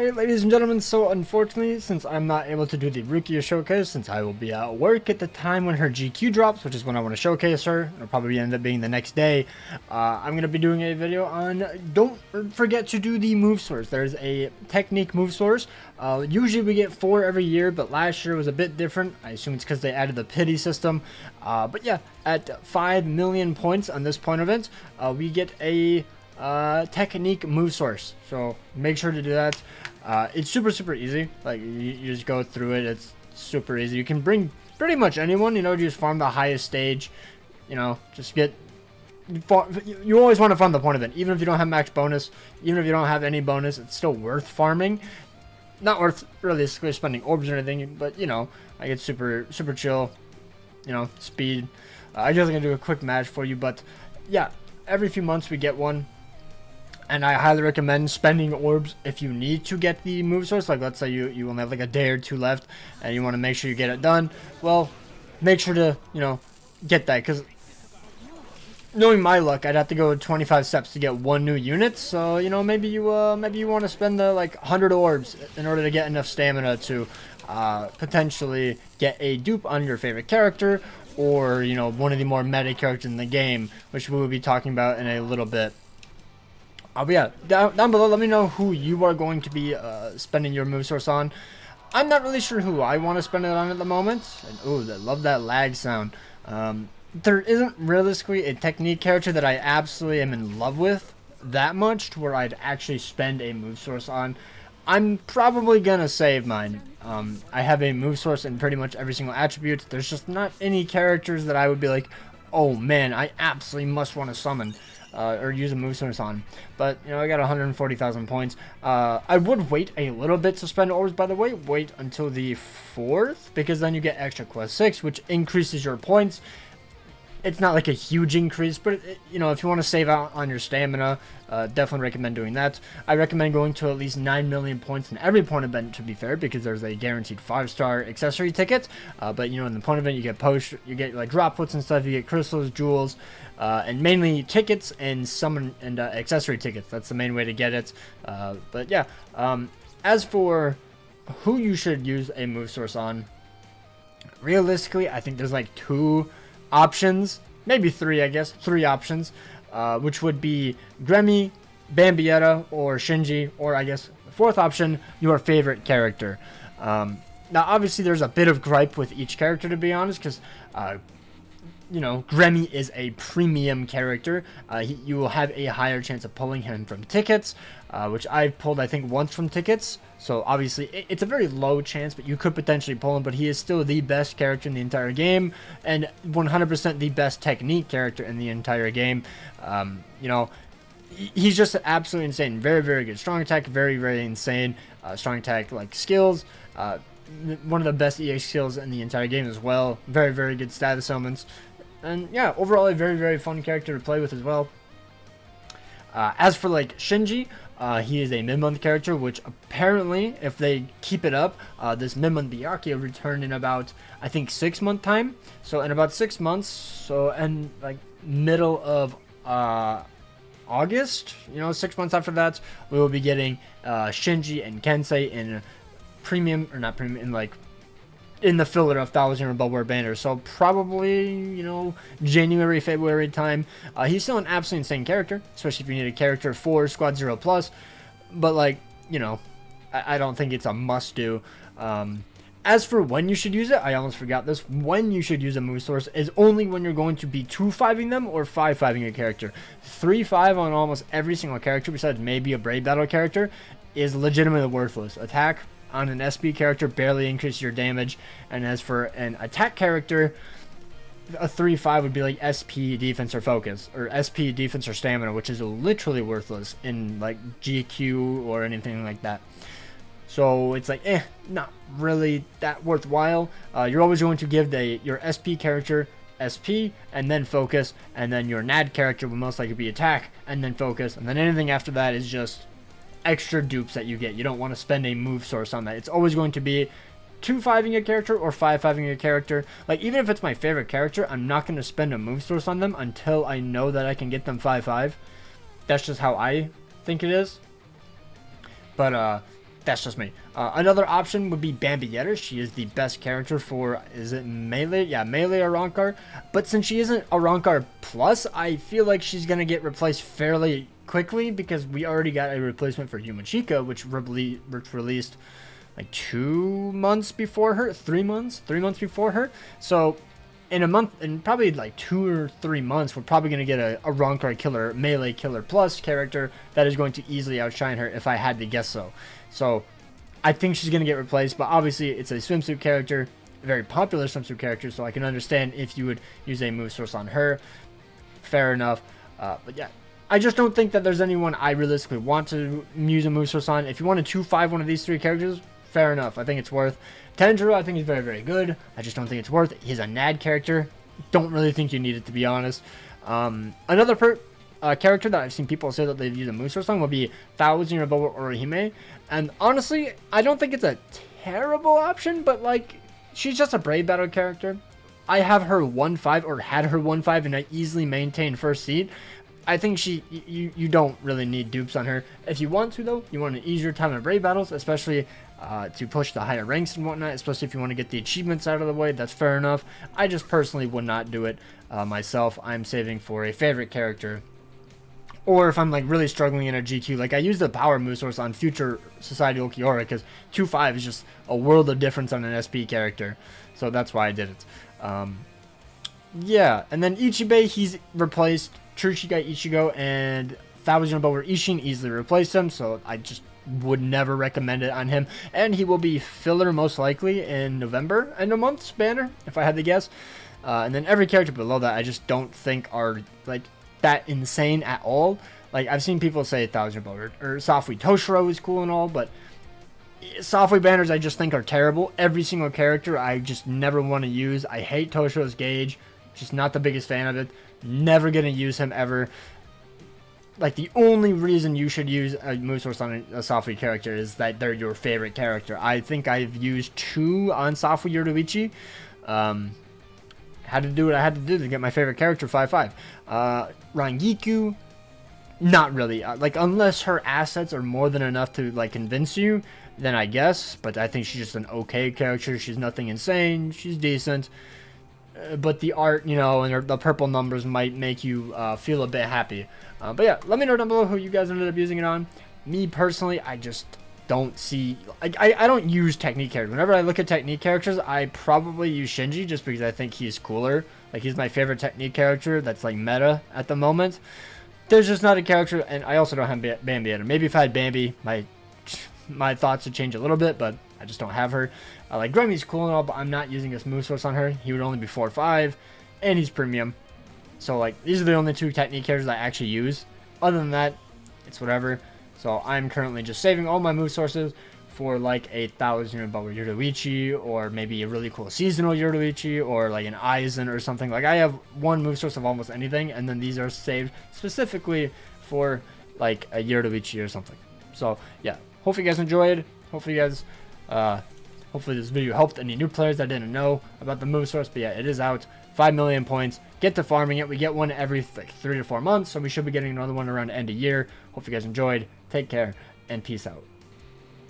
Alright, ladies and gentlemen, so unfortunately, since I'm not able to do the Rukia showcase, since I will be at work at the time when her GQ drops, which is when I want to showcase her, it'll probably end up being the next day, I'm going to be doing a video on, don't forget to do the move source. There's a technique move source. Usually we get 4 every year, but last year was a bit different. I assume it's because they added the pity system. But yeah, at 5 million points on this point event, we get a technique move source, so make sure to do that. It's super easy. Like you just go through it. It's super easy. You can bring pretty much anyone, you know, just farm the highest stage, you know, just get you always want to farm the point event, even if you don't have max bonus, even if you don't have any bonus, it's still worth farming. Not worth really spending orbs or anything, but you know, I get super chill, you know, speed. I'm just gonna do a quick match for you, but yeah, every few months we get one. And I highly recommend spending orbs if you need to get the move source. Like, let's say you only have like a day or 2 left and you want to make sure you get it done. Well, make sure to, you know, get that. Because knowing my luck, I'd have to go 25 steps to get 1 new unit. So, you know, maybe you want to spend the, like, 100 orbs in order to get enough stamina to potentially get a dupe on your favorite character. Or, you know, one of the more meta characters in the game, which we will be talking about in a little bit. But yeah, down below, let me know who you are going to be spending your move source on. I'm not really sure who I want to spend it on at the moment. And, ooh, I love that lag sound. There isn't realistically a technique character that I absolutely am in love with that much to where I'd actually spend a move source on. I'm probably going to save mine. I have a move source in pretty much every single attribute. There's just not any characters that I would be like, oh man, I absolutely must want to summon. Or use a move source on. But, you know, I got 140,000 points. I would wait a little bit to spend orbs, by the way. Wait until the 4th, because then you get extra quest 6, which increases your points. It's not like a huge increase, but, you know, if you want to save out on your stamina, definitely recommend doing that. I recommend going to at least 9 million points in every point event, to be fair, because there's a guaranteed 5-star accessory ticket. But, you know, in the point event, you get you get, like, droplets and stuff, you get crystals, jewels, and mainly tickets and summon and accessory tickets. That's the main way to get it. But, yeah, as for who you should use a move source on, realistically, I think there's, like, 2 options, maybe 3, I guess, 3 options, which would be Gremmy, Bambietta, or Shinji, or I guess the 4th option, your favorite character. Now, obviously, there's a bit of gripe with each character, to be honest, because you know, Gremmy is a premium character. You will have a higher chance of pulling him from tickets, which I've pulled, I think, once from tickets. So, obviously, it's a very low chance, but you could potentially pull him. But he is still the best character in the entire game, and 100% the best technique character in the entire game. You know, he's just absolutely insane. Very good. Strong attack, very insane. Strong attack, like, skills. One of the best EX skills in the entire game as well. Very good status elements. And yeah, overall a very fun character to play with as well. As for like Shinji, he is a mid-month character, which apparently, if they keep it up, this mid-month Byakuya will return in about, I think, 6-month time. So in about 6 months, so and like middle of August, you know, 6 months after that, we will be getting Shinji and Kensei in premium, or not premium, in like in the filler of 1,000 or above banner. So probably, you know, January, February time. He's still an absolutely insane character, especially if you need a character for Squad 0 plus. But like, you know, I don't think it's a must do. As for when you should use it, I almost forgot this. When you should use a move source is only when you're going to be 2-5ing them or 5-5ing a character. 3-5 on almost every single character besides maybe a Brave Battle character is legitimately worthless. Attack on an SP character barely increases your damage, and as for an attack character, a 3-5 would be like SP defense or focus, or SP defense or stamina, which is literally worthless in like GQ or anything like that. So it's like, not really that worthwhile. You're always going to give your SP character SP and then focus, and then your NAD character will most likely be attack and then focus, and then anything after that is just extra dupes that you get. You don't want to spend a move source on that. It's always going to be 2-5ing a character or 5-5ing a character. Like, even if it's my favorite character, I'm not going to spend a move source on them until I know that I can get them 5-5. That's just how I think it is. But That's just me. Another option would be Bambi. She is the best character for, is it Melee? Yeah, Melee Arrancar. But since she isn't Arrancar Plus, I feel like she's going to get replaced fairly quickly because we already got a replacement for Yumachika, which released like 2 months before her, 3 months before her. So in a month, in probably like 2 or 3 months, we're probably going to get a Arrancar Killer, Melee Killer Plus character that is going to easily outshine her if I had to guess so. So I think she's going to get replaced, but obviously it's a swimsuit character, a very popular swimsuit character, so I can understand if you would use a move source on her. Fair enough. But yeah, I just don't think that there's anyone I realistically want to use a move source on. If you want to 2-5 one of these 3 characters, fair enough. I think it's worth. Tanjiro, I think he's very, very good. I just don't think it's worth it. He's a NAD character. Don't really think you need it, to be honest. Another character that I've seen people say that they've used a move source on would be Thousand Year Boba Orihime. And honestly, I don't think it's a terrible option, but like, she's just a Brave Battle character. I have her 1-5, or had her 1-5, and I easily maintained first seed. I think you don't really need dupes on her. If you want to, though, you want an easier time in Brave Battles, especially to push the higher ranks and whatnot, especially if you want to get the achievements out of the way, that's fair enough. I just personally would not do it myself. I'm saving for a favorite character. Or if I'm like really struggling in a GQ, like I use the power move source on future Society Ulquiorra because 2-5 is just a world of difference on an SP character. So that's why I did it. Yeah, and then Ichibei, he's replaced True Shikai Ichigo, and Thousand Bower Ishin easily replaced him, so I just would never recommend it on him. And he will be filler most likely in November, end of month banner, if I had to guess. And then every character below that I just don't think are like that insane at all. Like I've seen people say Thousand Bower or Safui Toshiro is cool and all, but Safui banners I just think are terrible. Every single character I just never want to use. I hate Toshiro's gauge. Just not the biggest fan of it. Never gonna use him ever. Like the only reason you should use a move source on a Safui character is that they're your favorite character. I think I've used 2 on Safui Yoruichi. Had to do what I had to do to get my favorite character 5-5. Rangiku, not really. Like unless her assets are more than enough to like convince you, then I guess. But I think she's just an okay character. She's nothing insane. She's decent. But the art, you know, and the purple numbers might make you feel a bit happy. But yeah, let me know down below who you guys ended up using it on. Me personally, I just don't see... I don't use technique characters. Whenever I look at technique characters, I probably use Shinji just because I think he's cooler. Like, he's my favorite technique character that's, like, meta at the moment. There's just not a character, and I also don't have Bambi yet. Maybe if I had Bambi, my thoughts would change a little bit, but I just don't have her. Like, Gremmy's cool and all, but I'm not using this move source on her. He would only be 4-5, and he's premium. So, like, these are the only 2 technique characters I actually use. Other than that, it's whatever. So, I'm currently just saving all my move sources for, like, a 1,000 Bower Yoruichi, or maybe a really cool seasonal Yoruichi, or, like, an Aizen or something. Like, I have one move source of almost anything, and then these are saved specifically for, like, a Yoruichi or something. So, yeah. Hopefully you guys enjoyed. Hopefully you guys... hopefully this video helped any new players that didn't know about the move source. But yeah, it is out. 5 million points. Get to farming it. We get one every like 3 to 4 months, so we should be getting another one around the end of year. Hope you guys enjoyed. Take care, and peace out.